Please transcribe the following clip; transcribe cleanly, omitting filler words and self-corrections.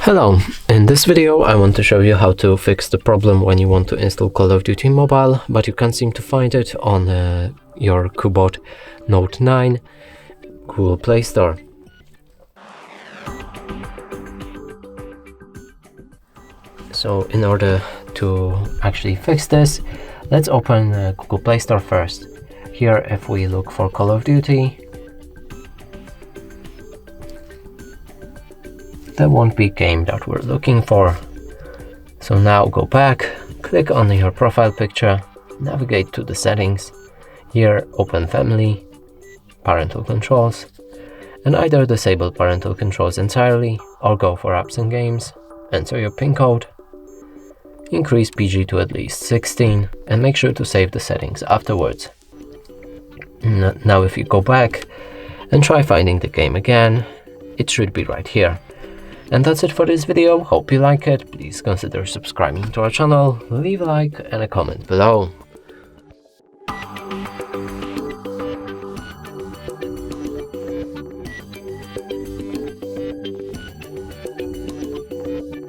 Hello, in this video I want to show you how to fix the problem when you want to install Call of Duty Mobile, but you can't seem to find it on your CUBOT Note 9 Google Play Store. So in order to actually fix this, let's open Google Play Store first. Here, if we look for Call of Duty, there won't be a game that we're looking for. So now go back, click on your profile picture, navigate to the settings. Here open Family, Parental Controls, and either disable parental controls entirely or go for apps and games. Enter your PIN code, increase PG to at least 16, and make sure to save the settings afterwards. Now if you go back and try finding the game again, it should be right here. And that's it for this video. Hope you like it. Please consider subscribing to our channel, leave a like and a comment below.